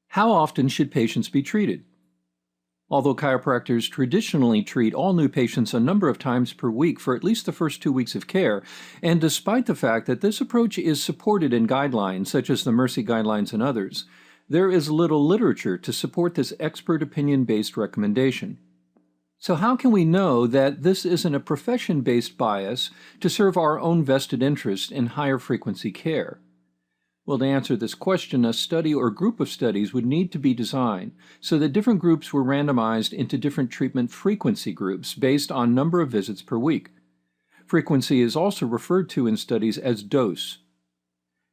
How often should patients be treated? Although chiropractors traditionally treat all new patients a number of times per week for at least the first 2 weeks of care, and despite the fact that this approach is supported in guidelines such as the Mercy Guidelines and others, there is little literature to support this expert opinion-based recommendation. So how can we know that this isn't a profession-based bias to serve our own vested interest in higher frequency care? Well, to answer this question, a study or group of studies would need to be designed so that different groups were randomized into different treatment frequency groups based on number of visits per week. Frequency is also referred to in studies as dose.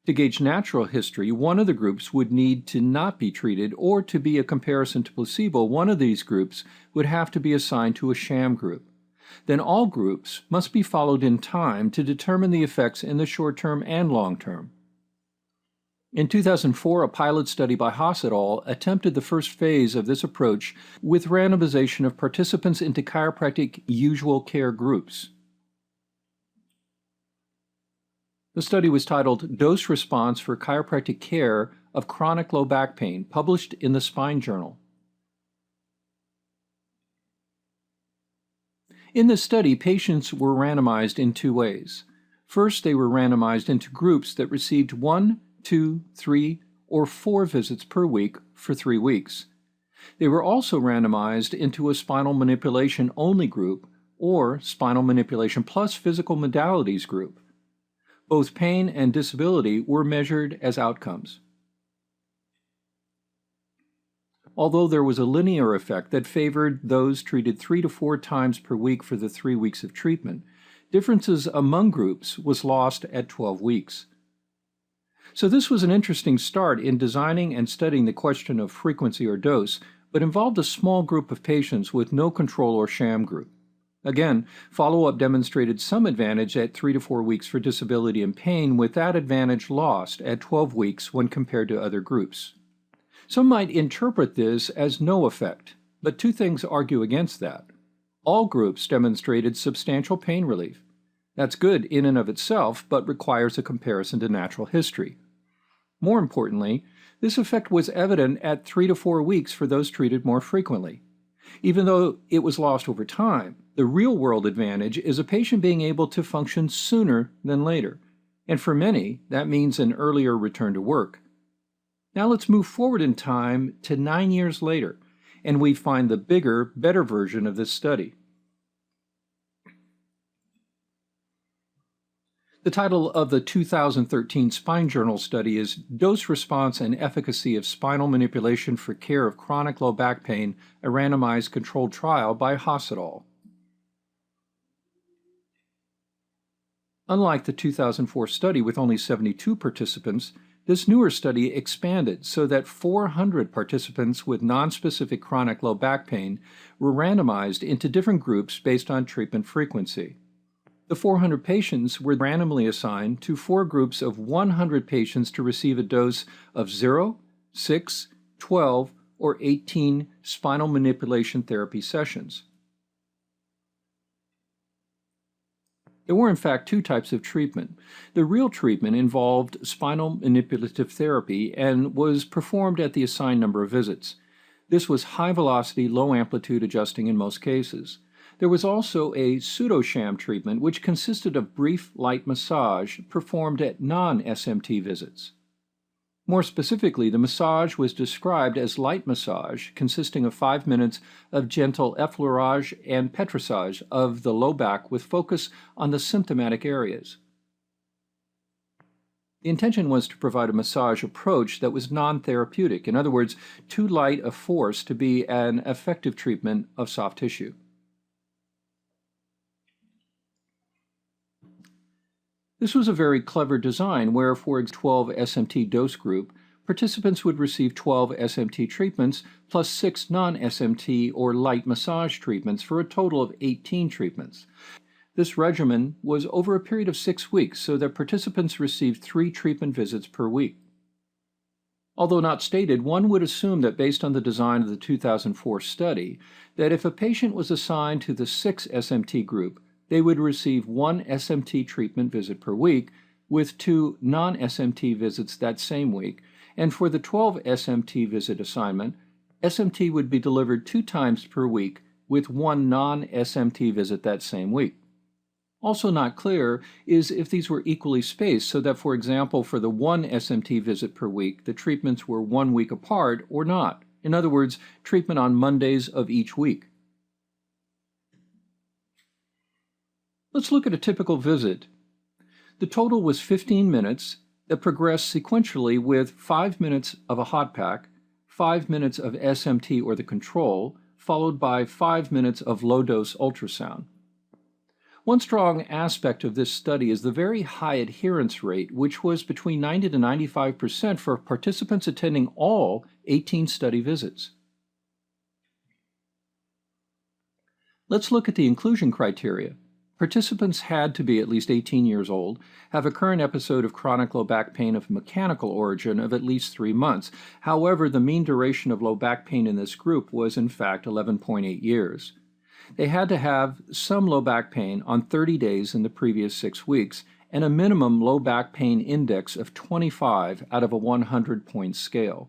To gauge natural history, one of the groups would need to not be treated, or to be a comparison to placebo, one of these groups would have to be assigned to a sham group. Then all groups must be followed in time to determine the effects in the short term and long term. In 2004, a pilot study by Haas et al. Attempted the first phase of this approach with randomization of participants into chiropractic usual care groups. The study was titled Dose Response for Chiropractic Care of Chronic Low Back Pain, published in the Spine Journal. In this study, patients were randomized in two ways. First, they were randomized into groups that received 1, 2, 3, or 4 visits per week for 3 weeks. They were also randomized into a spinal manipulation only group or spinal manipulation plus physical modalities group. Both pain and disability were measured as outcomes. Although there was a linear effect that favored those treated 3 to 4 times per week for the 3 weeks of treatment, differences among groups was lost at 12 weeks. So this was an interesting start in designing and studying the question of frequency or dose, but involved a small group of patients with no control or sham group. Again, follow-up demonstrated some advantage at 3 to 4 weeks for disability and pain, with that advantage lost at 12 weeks when compared to other groups. Some might interpret this as no effect, but two things argue against that. All groups demonstrated substantial pain relief. That's good in and of itself, but requires a comparison to natural history. More importantly, this effect was evident at 3 to 4 weeks for those treated more frequently. Even though it was lost over time, the real-world advantage is a patient being able to function sooner than later, and for many, that means an earlier return to work. Now let's move forward in time to 9 years later, and we find the bigger, better version of this study. The title of the 2013 Spine Journal study is Dose Response and Efficacy of Spinal Manipulation for Care of Chronic Low Back Pain, a Randomized Controlled Trial by Haas et al. Unlike the 2004 study with only 72 participants, this newer study expanded so that 400 participants with nonspecific chronic low back pain were randomized into different groups based on treatment frequency. The 400 patients were randomly assigned to 4 groups of 100 patients to receive a dose of 0, 6, 12, or 18 spinal manipulation therapy sessions. There were in fact 2 types of treatment. The real treatment involved spinal manipulative therapy and was performed at the assigned number of visits. This was high-velocity, low-amplitude adjusting in most cases. There was also a pseudo-sham treatment, which consisted of brief light massage performed at non-SMT visits. More specifically, the massage was described as light massage, consisting of 5 minutes of gentle effleurage and petrissage of the low back with focus on the symptomatic areas. The intention was to provide a massage approach that was non-therapeutic, in other words, too light a force to be an effective treatment of soft tissue. This was a very clever design where, for 12 SMT dose group, participants would receive 12 SMT treatments plus 6 non-SMT or light massage treatments for a total of 18 treatments. This regimen was over a period of 6 weeks so that participants received 3 treatment visits per week. Although not stated, one would assume that based on the design of the 2004 study, that if a patient was assigned to the 6 SMT group, they would receive 1 SMT treatment visit per week with 2 non-SMT visits that same week, And for the 12 SMT visit assignment, SMT would be delivered 2 times per week with 1 non-SMT visit that same week. Also not clear is if these were equally spaced so that, for example, for the 1 SMT visit per week, the treatments were 1 week apart or not. In other words, treatment on Mondays of each week. Let's look at a typical visit. The total was 15 minutes that progressed sequentially with 5 minutes of a hot pack, 5 minutes of SMT or the control, followed by 5 minutes of low-dose ultrasound. One strong aspect of this study is the very high adherence rate, which was between 90 to 95% for participants attending all 18 study visits. Let's look at the inclusion criteria. Participants had to be at least 18 years old, have a current episode of chronic low back pain of mechanical origin of at least 3 months. However, the mean duration of low back pain in this group was in fact 11.8 years. They had to have some low back pain on 30 days in the previous 6 weeks and a minimum low back pain index of 25 out of a 100-point scale.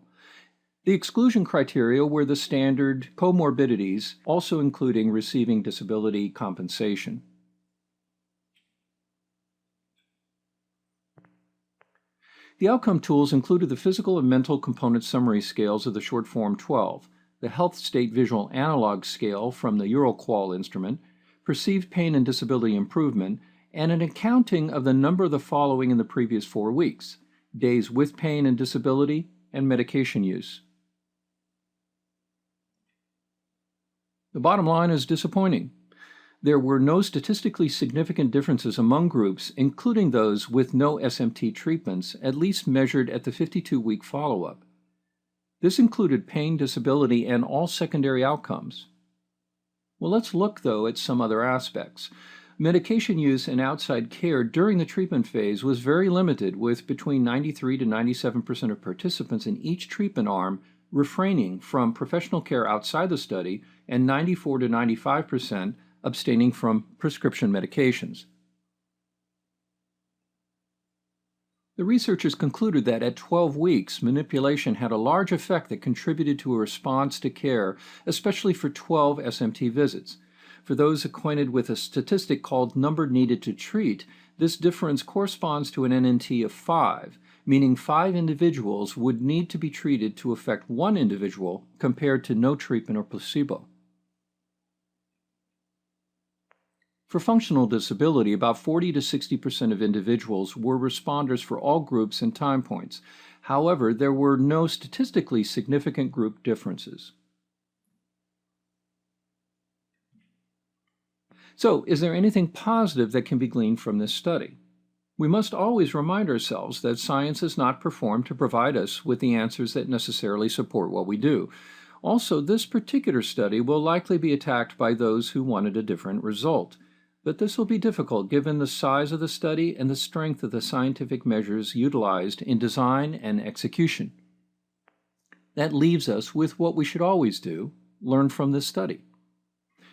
The exclusion criteria were the standard comorbidities, also including receiving disability compensation. The outcome tools included the physical and mental component summary scales of the short form 12, the Health State Visual Analog Scale from the EuroQoL instrument, perceived pain and disability improvement, and an accounting of the number of the following in the previous 4 weeks: days with pain and disability, and medication use. The bottom line is disappointing. There were no statistically significant differences among groups, including those with no SMT treatments, at least measured at the 52-week follow-up. This included pain, disability, and all secondary outcomes. Well, let's look, though, at some other aspects. Medication use and outside care during the treatment phase was very limited, with between 93 to 97% of participants in each treatment arm refraining from professional care outside the study and 94 to 95% abstaining from prescription medications. The researchers concluded that at 12 weeks, manipulation had a large effect that contributed to a response to care, especially for 12 SMT visits. For those acquainted with a statistic called number needed to treat, this difference corresponds to an NNT of 5, meaning 5 individuals would need to be treated to affect 1 individual compared to no treatment or placebo. For functional disability, about 40 to 60% of individuals were responders for all groups and time points. However, there were no statistically significant group differences. So, is there anything positive that can be gleaned from this study? We must always remind ourselves that science is not performed to provide us with the answers that necessarily support what we do. Also, this particular study will likely be attacked by those who wanted a different result. But this will be difficult given the size of the study and the strength of the scientific measures utilized in design and execution. That leaves us with what we should always do: learn from this study.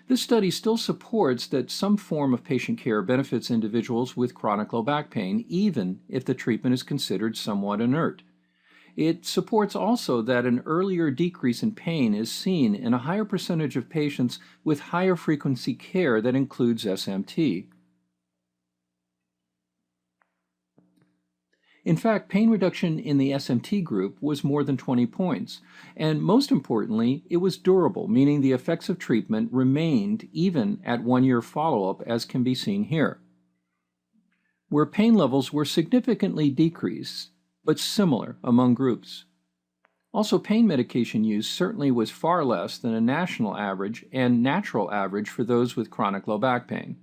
This study still supports that some form of patient care benefits individuals with chronic low back pain, even if the treatment is considered somewhat inert. It supports also that an earlier decrease in pain is seen in a higher percentage of patients with higher frequency care that includes SMT. In fact, pain reduction in the SMT group was more than 20 points, and most importantly, it was durable, meaning the effects of treatment remained even at 1-year follow-up, as can be seen here, where pain levels were significantly decreased, but similar among groups. Also, pain medication use certainly was far less than a national average and natural average for those with chronic low back pain.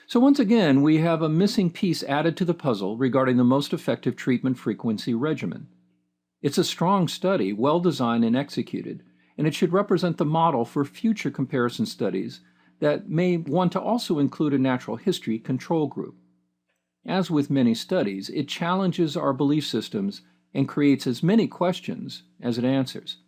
So once again, we have a missing piece added to the puzzle regarding the most effective treatment frequency regimen. It's a strong study, well designed and executed, and it should represent the model for future comparison studies that may want to also include a natural history control group. As with many studies, it challenges our belief systems and creates as many questions as it answers.